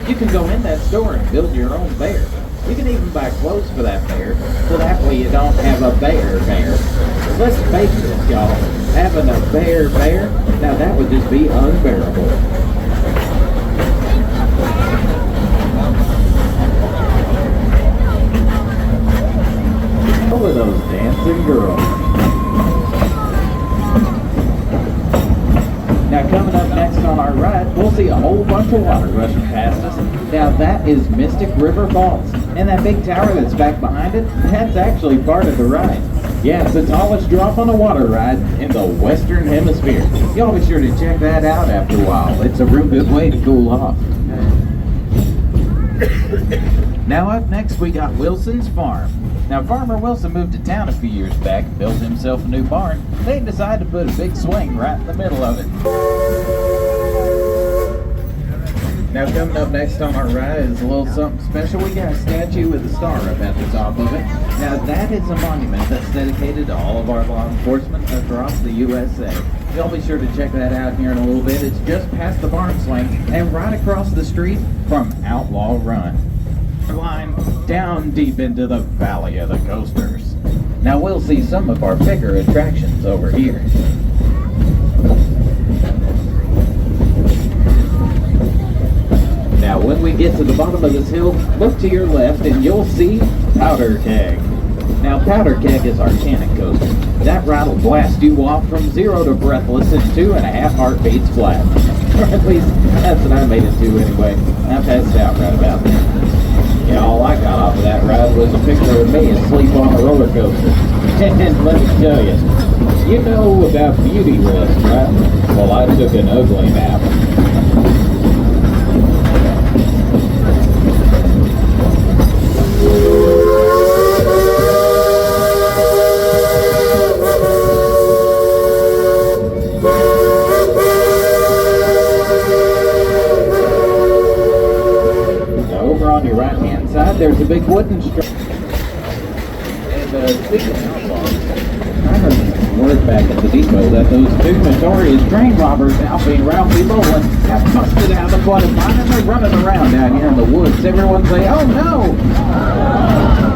You can go in that store and build your own bear. You can even buy clothes for that bear, so that way you don't have a bear. Let's face it, y'all. Having a bear, now that would just be unbearable. Look at those dancing girls. Now coming up next on our ride, we'll see a whole bunch of water rushing past us. Now that is Mystic River Falls. And that big tower that's back behind it, that's actually part of the ride. Yeah, it's the tallest drop on a water ride in the Western Hemisphere. Y'all be sure to check that out after a while. It's a real good way to cool off. Now up next we got Wilson's Farm. Now Farmer Wilson moved to town a few years back and built himself a new barn. They decided to put a big swing right in the middle of it. Now coming up next on our ride is a little something special. We got a statue with a star up at the top of it. Now that is a monument that's dedicated to all of our law enforcement across the USA. Y'all be sure to check that out here in a little bit. It's just past the barn swing and right across the street from Outlaw Run. Line down deep into the Valley of the Coasters. Now we'll see some of our bigger attractions over here. Now when we get to the bottom of this hill, look to your left and you'll see Powder Keg. Now Powder Keg is our cannon coaster. That ride will blast you off from 0 to breathless in 2.5 heartbeats flat. Or at least that's what I made it to anyway. I passed out right about there. Yeah, all I got off of that ride was a picture of me asleep on a roller coaster. And let me tell you, you know about beauty rest, right? Well, I took an ugly nap. There's a big wooden structure. And speaking of outlaws, I heard word back at the depot that those two notorious train robbers, Alfie and Ralphie Bowling, have busted out of the flood mine and they're running around down here in the woods. Everyone say, "Oh no!"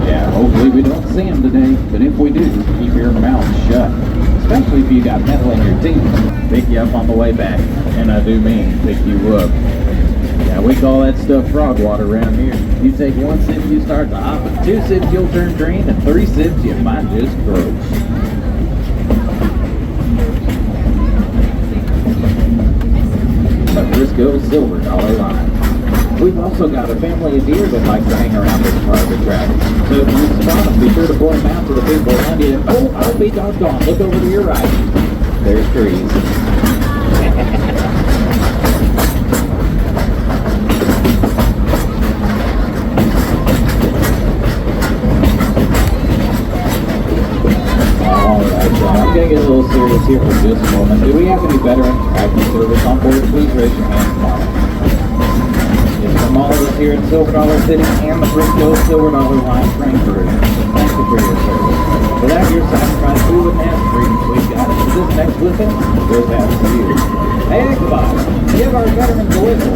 Yeah, hopefully we don't see them today, but if we do, keep your mouth shut. Especially if you got metal in your teeth. Pick you up on the way back, and I do mean pick you up. Yeah, we call that stuff frog water around here. You take 1 sip, you start to hop, and 2 sips you'll turn green, and 3 sips you might just gross. The Frisco Silver Dollar Line. We've also got a family of deer that like to hang around this part of the track. So if you spot them, be sure to point them out to the people behind you. Oh, I'll be doggone. Look over to your right. There's trees. I'm going to get a little serious here for just a moment. Do we have any veteran tracking service on board? Please raise your hand now. It's from all of us here in Silver Dollar City and the Frisco Silver Dollar Line train crew. Thank you for your service. Without your sacrifice, we wouldn't have the freedoms we've got. So this next whistle goes out to you. Hey, Ichabod, give our veterans a whistle.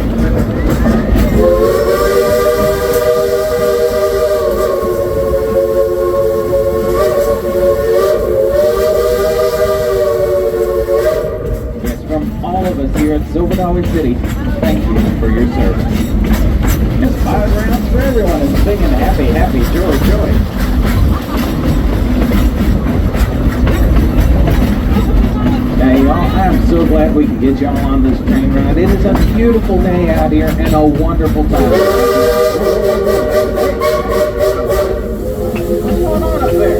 All of us here at Silver Dollar City, thank you for your service. Just 5 rounds for everyone and singing happy, happy, joy, joy. Hey y'all, I'm so glad we can get y'all on this train ride. It is a beautiful day out here and a wonderful time. What's going on up there?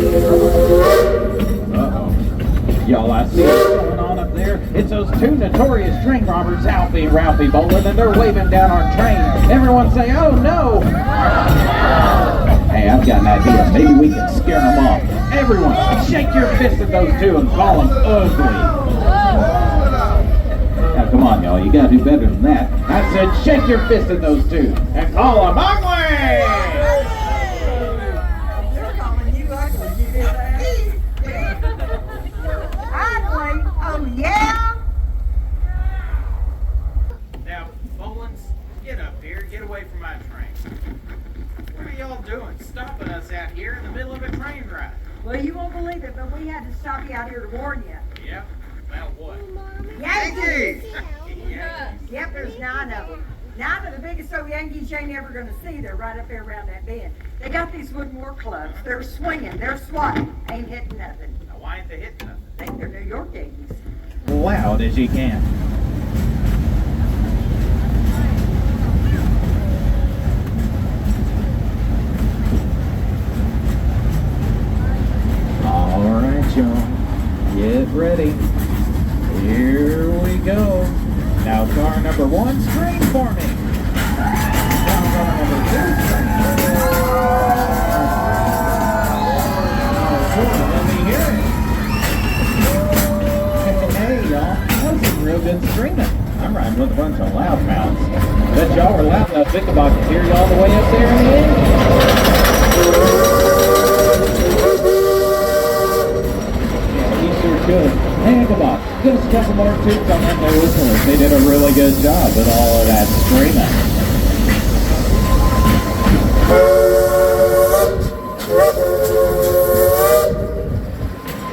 Uh-oh. Y'all, I see what's going on up there. It's those 2 notorious train robbers, Alfie and Ralphie Bowling, and they're waving down our train. Everyone say, "Oh no!" Hey, I've got an idea. Maybe we can scare them off. Everyone, shake your fist at those 2 and call them ugly. Now, come on, y'all. You gotta do better than that. I said, shake your fist at those 2 and call them ugly. away from my train. What are y'all doing stopping us out here in the middle of a train ride? Well, you won't believe it, but we had to stop you out here to warn you. Yeah? About what? Yankees! Yeah. Yep, there's 9 of them. 9 of the biggest old Yankees you ain't ever going to see. They're right up there around that bend. They got these wooden war clubs. They're swinging. They're swatting. Ain't hitting nothing. Now, why ain't they hitting nothing? I think they're New York Yankees. Loud as you can. All right, y'all. Get ready. Here we go. Now car number 1, scream for me. Now car number 2, scream for me. Let me hear it. Hey, y'all. That was some real good screaming. I'm riding with a bunch of loudmouths. Bet y'all were loud enough Ichabod could hear you all the way up there in the end. Yeah, he sure could. Hey, Ichabod, give us a couple more toots on them there listeners. They did a really good job with all of that screaming.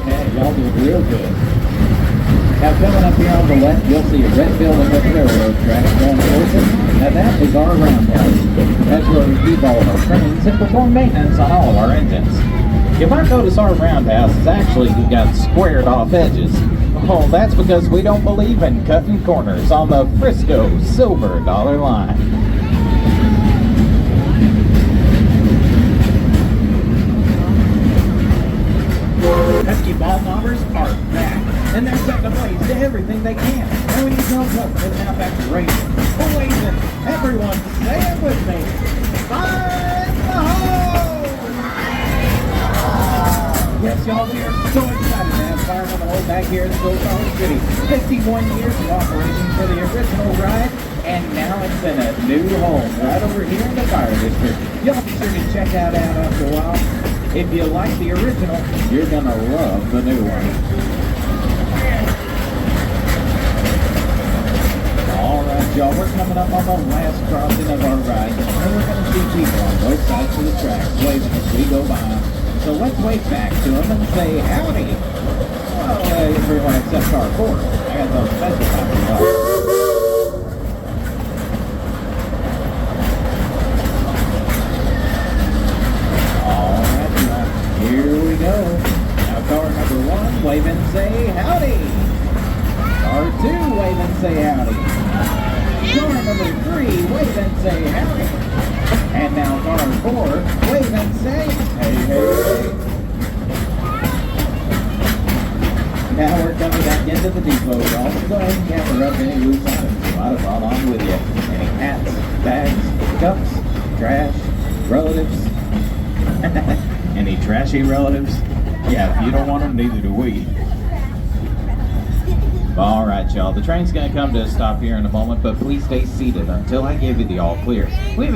Hey, y'all did real good. Now coming up here on the left, you'll see a red building with railroad tracks going towards it. Now that is our roundhouse. That's where we keep all of our trains and perform maintenance on all of our engines. You might notice our roundhouse is actually got squared off edges. Oh, that's because we don't believe in cutting corners on the Frisco silver dollar line. Pesky ball knobbers are back, and they're setting a blaze to everything they can. And we need no help with now back to racing. We're waiting. Everyone, say it with me. Find the hole! Yes, y'all, we are so excited to have Fireman the Hole back here in Ozarks City. 51 years of operation for the original ride, and now it's in a new home right over here in the fire district. Y'all be sure to check that out after a while. If you like the original, you're gonna love the new one. Alright, y'all, we're coming up on the last crossing of our ride, and we're gonna see people on both sides of the track waving as we go by. So let's wave back to them and say howdy. Well, everyone except car 4. I got those special copies up. Here we go. Now car number 1, wave and say howdy. Car 2, wave and say howdy. Car number 3, wave and say howdy. And now car 4, wave and say hey, hey, hey. Now we're coming back into the depot, y'all. So go ahead and gather up any loose items you might have brought on with you. Any hats, bags, cups, trash, relatives. Any trashy relatives? Yeah, if you don't want them, neither do we. All right, y'all. The train's going to come to a stop here in a moment, but please stay seated until I give you the all clear. We have a